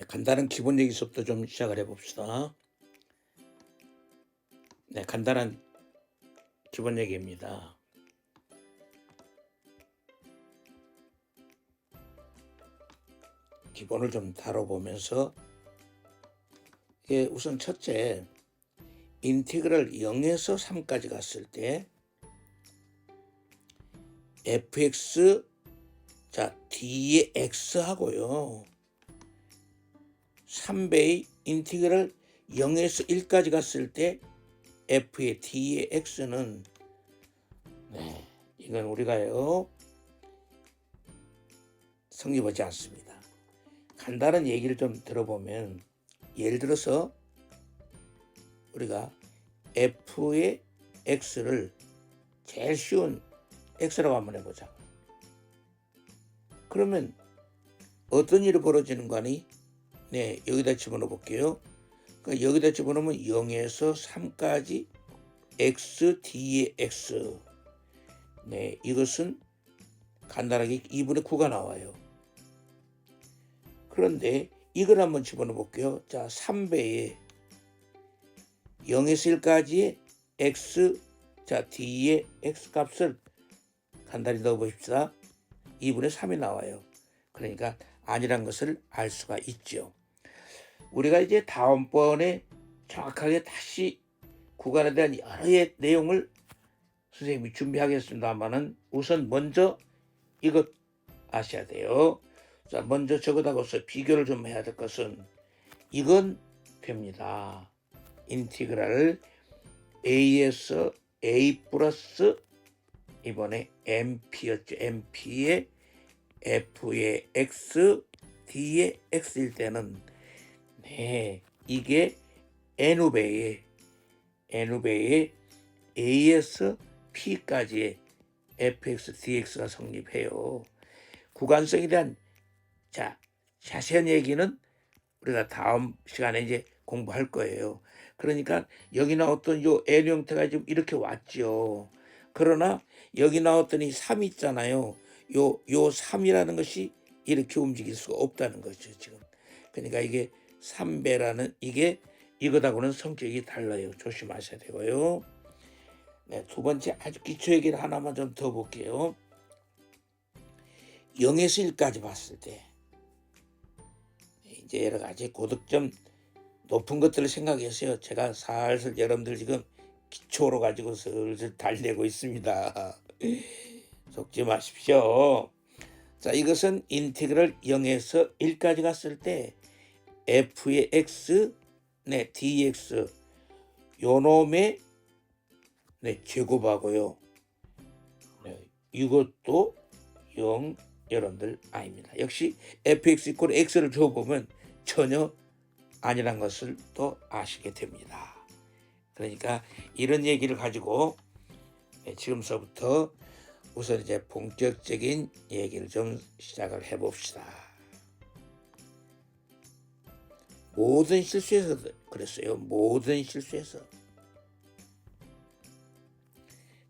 간단한 기본 얘기서부터 좀 시작을 해봅시다. 네, 간단한 기본 얘기입니다. 기본을 좀 다뤄보면서 우선 첫째, 인티그럴 0에서 3까지 갔을 때 fx d의 x하고요 3배의 인티그럴 0에서 1까지 갔을 때 f의 d의 x는 이건 우리가요 성립하지 않습니다. 간단한 얘기를 좀 들어보면, 예를 들어서 우리가 f의 x를 제일 쉬운 x라고 한번 해보자. 그러면 어떤 일이 벌어지는 거니? 네, 여기다 집어넣어 볼게요. 그러니까 여기다 집어넣으면 0에서 3까지 x d의 x. 네, 이것은 간단하게 2분의 9가 나와요. 그런데 이걸 한번 집어넣어 볼게요. 자, 3배의 0에서 1까지의 x d의 x 값을 간단히 넣어 보십시다. 2분의 3이 나와요. 그러니까 아니란 것을 알 수가 있죠. 우리가 이제 다음번에 정확하게 다시 구간에 대한 여러 내용을 선생님이 준비하겠습니다만은 우선 먼저 이것 아셔야 돼요. 자, 먼저 저것하고서 비교를 좀 해야 될 것은 이건 됩니다. 인티그랄 a에서 a 플러스 이번에 mp였죠. mp의 f의 x d의 x일 때는 이게 n배의 a에서 p까지의 fx dx가 성립해요. 구간성에 대한 자세한 얘기는 우리가 다음 시간에 이제 공부할 거예요. 그러니까 여기 나왔던 요 L 형태가 지금 이렇게 왔죠. 그러나 여기 나왔던 이 3 있잖아요. 요 3이라는 것이 이렇게 움직일 수가 없다는 거죠, 지금. 그러니까 이게 3배라는 이게 이것하고는 성격이 달라요. 조심하셔야 되고요. 네, 두 번째 아주 기초 얘기를 하나만 좀 더 볼게요. 0에서 1까지 봤을 때 이제 여러 가지 고득점 높은 것들을 생각해서요. 제가 살살 여러분들 지금 기초로 가지고 슬슬 달래고 있습니다. 속지 마십시오. 자, 이것은 인티그럴 0에서 1까지 갔을 때 f의 x, dx 요 놈의 제곱하고요. 이것도 0 여러분들 아닙니다. 역시 fx 이퀄 x를 줘보면 전혀 아니란 것을 또 아시게 됩니다. 그러니까 이런 얘기를 가지고 지금서부터 우선 이제 본격적인 얘기를 좀 시작을 해봅시다. 모든 실수에서 그랬어요. 모든 실수에서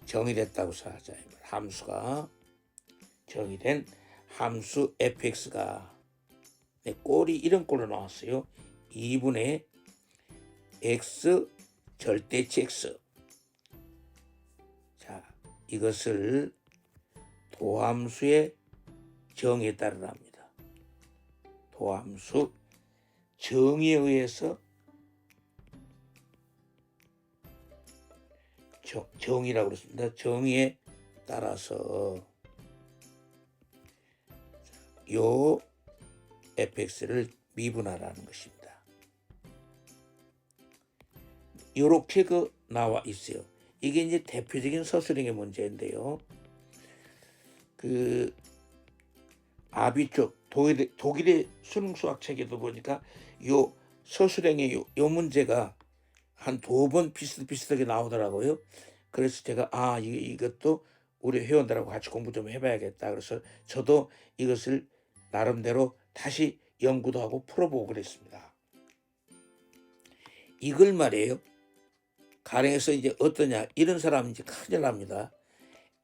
정의됐다고 하자. 함수가 정의된 함수 fx가 꼴이 이런 꼴로 나왔어요. 2분의 x 절대치 x. 자, 이것을 도함수의 정의에 따르라 합니다. 도함수 정의에 의해서 정의라고 그랬습니다. 정의에 따라서 요 fx를 미분하라는 것입니다. 이렇게 나와 있어요. 이게 이제 대표적인 서술형의 문제인데요. 아비쪽 독일의 수능 수학 책에도 보니까 요 서술형의 요 문제가 한 2번 비슷비슷하게 나오더라고요. 그래서 제가 이것도 우리 회원들하고 같이 공부 좀 해봐야겠다. 그래서 저도 이것을 나름대로 다시 연구도 하고 풀어보고 그랬습니다. 이걸 말이에요. 가령에서 이제 어떠냐, 이런 사람은 이제 큰일 납니다.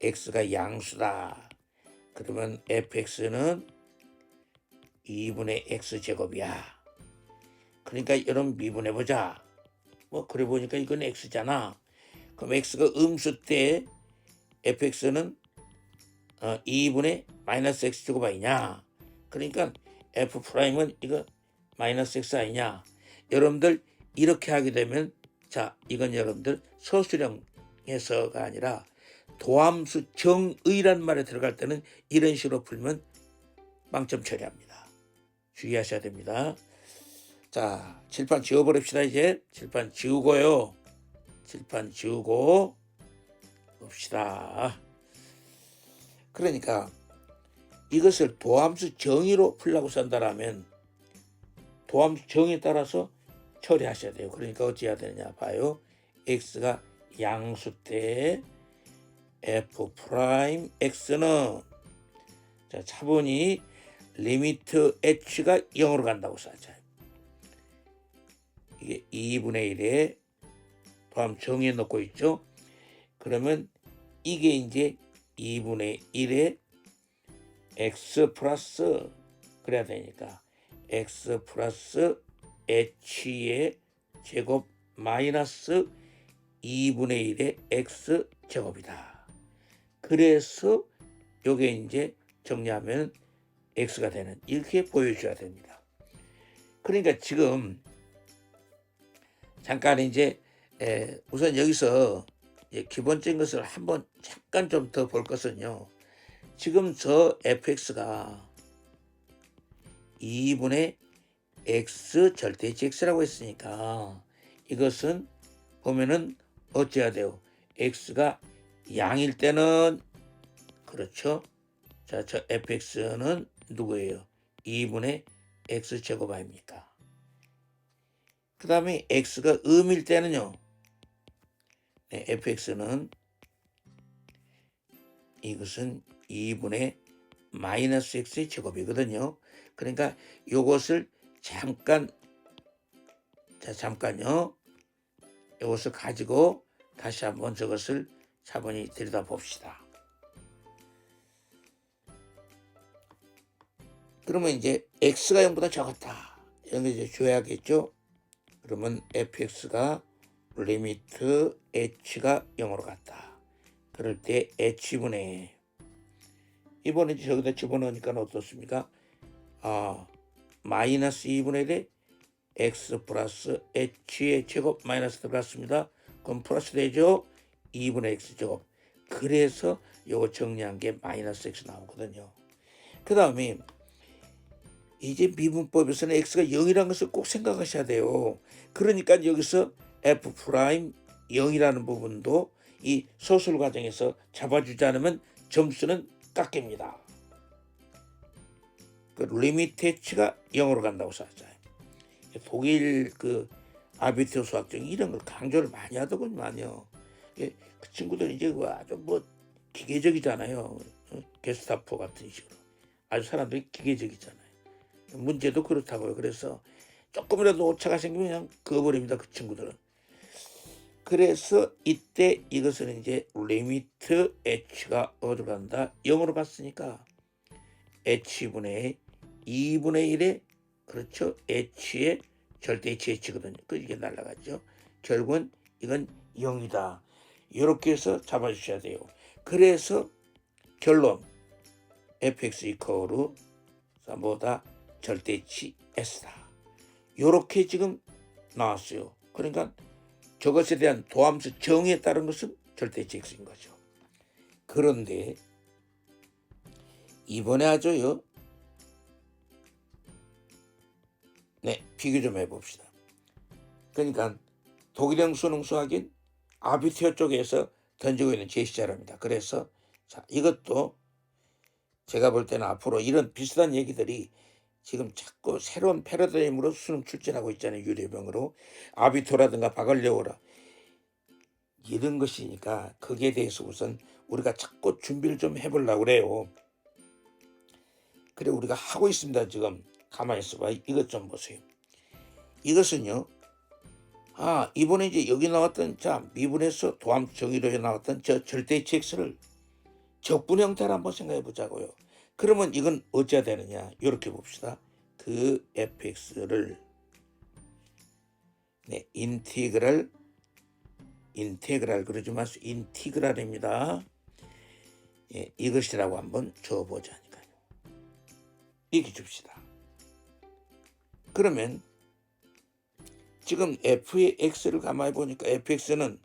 x가 양수다. 그러면 fx는 2분의 x제곱이야. 그러니까 여러분 미분해 보자. 뭐 그래 보니까 이건 x잖아. 그럼 x가 음수 때 fx는 2분의 마이너스 x제곱 아니냐. 그러니까 f 프라임은 이거 마이너스 x 아니냐. 여러분들 이렇게 하게 되면 자 이건 여러분들 서술형에서가 아니라 도함수 정의란 말에 들어갈 때는 이런 식으로 풀면 빵점 처리합니다. 주의하셔야 됩니다. 자 칠판 지워버립시다. 이제 칠판 지우고요. 칠판 지우고 봅시다. 그러니까 이것을 도함수 정의로 풀라고 쓴다라면 도함수 정의에 따라서 처리하셔야 돼요. 그러니까 어찌해야 되느냐 봐요. x가 양수 때 f 프라임 x는 자 차분히 리미트 h가 0으로 간다고 써야죠. 이게 2분의 1에 도함 정의에 넣고 있죠. 그러면 이게 이제 2분의 1에 x 플러스 그래야 되니까 x 플러스 h의 제곱 마이너스 2분의 1의 x 제곱이다. 그래서 요게 이제 정리하면 x가 되는 이렇게 보여줘야 됩니다. 그러니까 지금 잠깐 이제 우선 여기서 기본적인 것을 한번 잠깐 좀 더 볼 것은요. 지금 저 fx가 2분의 x 절대치 x라고 했으니까 이것은 보면은 어찌해야 돼요? x가 양일 때는 그렇죠. 자, 저 fx는 누구예요? 2분의 x제곱 아닙니까? 그 다음에 x가 음일 때는요. 네, fx는 이것은 2분의 마이너스 x의 제곱이거든요. 그러니까 이것을 잠깐요. 이것을 가지고 다시 한번 저것을 차분히 들여다봅시다. 그러면 이제 x가 0보다 적었다. 이런 게 이제 줘야겠죠. 그러면 fx가 리미트 h가 0으로 갔다. 그럴 때 h분의 이번에 저기다 집어넣으니까 어떻습니까? 마이너스 2분의 1에 x 플러스 h의 제곱 마이너스 들어갔습니다. 그럼 플러스 되죠? 2분의 x 제곱. 그래서 요거 정리한 게 마이너스 x 나오거든요. 그 다음에 이제 미분법에서는 x가 0이라는 것을 꼭 생각하셔야 돼요. 그러니까 여기서 f 프라임 0이라는 부분도 이 소술 과정에서 잡아주지 않으면 점수는 깎입니다. 그 리미트 h가 0으로 간다고 써있잖아요. 독일 그 아비투어 수학적인 이런 걸 강조를 많이 하더군요. 그 친구들 이제 아주 뭐 기계적이잖아요. 게스타포 같은 식으로 아주 사람들이 기계적이잖아요. 문제도 그렇다고요. 그래서 조금이라도 오차가 생기면 그냥 그어버립니다. 그 친구들은. 그래서 이때 이것은 이제 리미트 h가 어디로 간다? 0으로 갔으니까 h분의 2분의 1에 그렇죠. h의 절대 h거든요. 그 이게 날라가죠. 결국은 이건 0이다. 이렇게 해서 잡아주셔야 돼요. 그래서 결론 fx 이퀄로 뭐다 절대치 s다. 이렇게 지금 나왔어요. 그러니까 저것에 대한 도함수 정의에 따른 것은 절대치 x인 거죠. 그런데 이번에 하죠요. 네, 비교 좀 해봅시다. 그러니까 독일형 수능 수학인 아비투어 쪽에서 던지고 있는 제시자랍니다. 그래서 자 이것도 제가 볼 때는 앞으로 이런 비슷한 얘기들이 지금 자꾸 새로운 패러다임으로 수능 출전하고 있잖아요. 유료병으로 아비투어라든가 바갈레오라 이런 것이니까 거기에 대해서 우선 우리가 자꾸 준비를 좀 해보려고 그래요. 그래 우리가 하고 있습니다. 지금 가만히 있어봐. 이것 좀 보세요. 이것은요. 이번에 이제 여기 나왔던 자 미분에서 도함 정의로에 나왔던 저 절대치 x를 적분 형태로 한번 생각해 보자고요. 그러면 이건 어찌해야 되느냐? 이렇게 봅시다. 그 fx를 네, 인테그랄 그러지 마시고 인티그랄입니다. 예, 이것이라고 한번 줘보자니까요. 이렇게 줍시다. 그러면 지금 f의 x를 가만히 보니까 fx는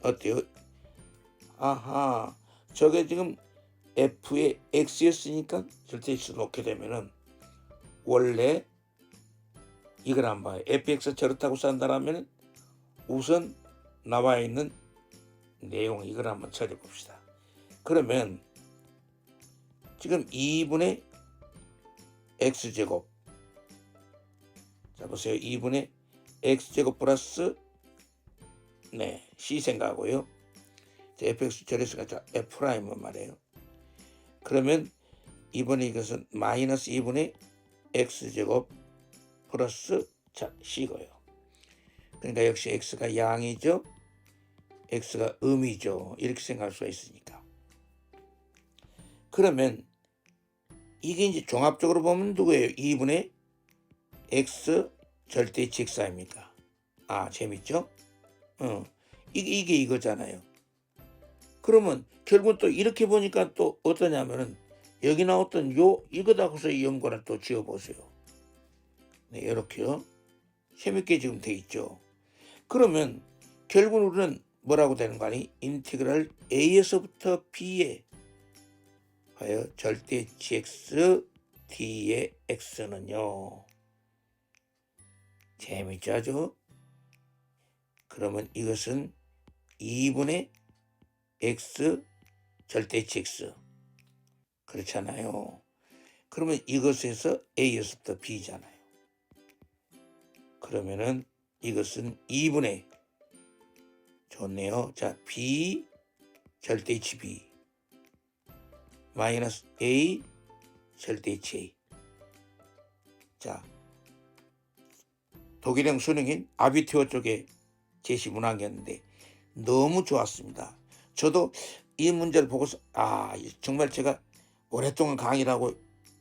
어때요? 아하, 저게 지금 f의 x였으니까 절대치 놓게 되면은 원래 이걸 한번 봐요. fx 저렇다고 쓴다라면 우선 나와 있는 내용 이걸 한번 처리해 봅시다. 그러면 지금 2분의 x제곱, 자 보세요. 2분의 x제곱 플러스 네 c 생각하고요. fx 저랬으니까 자 f'은 말이에요. 그러면 이번에 이것은 마이너스 2분의 x제곱 플러스 자 c고요. 그러니까 역시 x가 양이죠, x가 음이죠. 이렇게 생각할 수가 있으니까. 그러면 이게 이제 종합적으로 보면 누구예요? 2분의 x 절대치 x 아닙니까? 아, 재밌죠? 이게 이거잖아요. 그러면 결국은 또 이렇게 보니까 또 어떠냐면은 여기 나왔던 이거다고서 이 연고를 또 지어보세요. 네, 이렇게요. 재밌게 지금 돼 있죠. 그러면 결국 우리는 뭐라고 되는 거 아니? 인티그랄 a에서부터 b에 하여 절대치 x d의 x는요. 재밌죠 아주? 그러면 이것은 2분의 x 절대치 x 그렇잖아요. 그러면 이것에서 a에서부터 b잖아요. 그러면은 이것은 2분의 좋네요. 자, b 절대치 b 마이너스 a 절대치 a. 자, 독일형 수능인 아비투어 쪽에 제시 문항이었는데 너무 좋았습니다. 저도 이 문제를 보고서 정말 제가 오랫동안 강의를 하고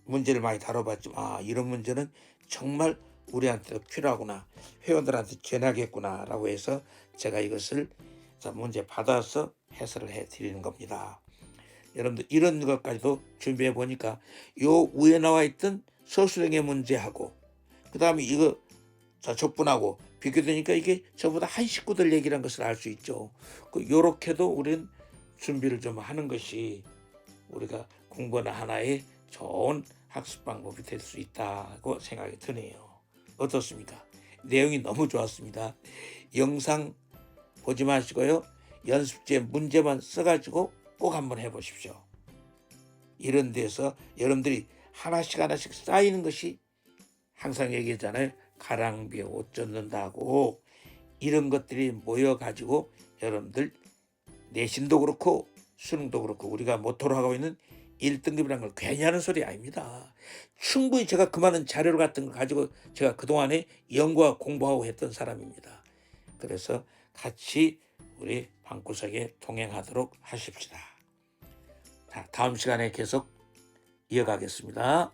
문제를 많이 다뤄봤지만 이런 문제는 정말 우리한테도 필요하구나, 회원들한테 전하겠구나 라고 해서 제가 이것을 문제 받아서 해설을 해드리는 겁니다. 여러분들 이런 것까지도 준비해 보니까 요 위에 나와 있던 서술형의 문제하고 그 다음에 이거 족분하고 비교되니까 이게 저보다 한 식구들 얘기란 것을 알 수 있죠. 요렇게도 우리는 준비를 좀 하는 것이 우리가 공부하는 하나의 좋은 학습 방법이 될 수 있다고 생각이 드네요. 어떻습니까? 내용이 너무 좋았습니다. 영상 보지 마시고요. 연습제 문제만 써가지고 꼭 한번 해보십시오. 이런 데서 여러분들이 하나씩 쌓이는 것이 항상 얘기했잖아요. 가랑비에 옷 젖는다고. 이런 것들이 모여가지고 여러분들 내신도 그렇고 수능도 그렇고 우리가 모토로 하고 있는 1등급이라는 걸 괜히 하는 소리 아닙니다. 충분히 제가 그 많은 자료 같은 걸 가지고 제가 그동안에 연구하고 공부하고 했던 사람입니다. 그래서 같이 우리 방구석에 동행하도록 하십시다. 자, 다음 시간에 계속 이어가겠습니다.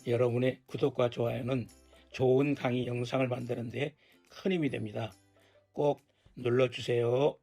여러분의 구독과 좋아요는 좋은 강의 영상을 만드는 데 큰 힘이 됩니다. 꼭 눌러주세요.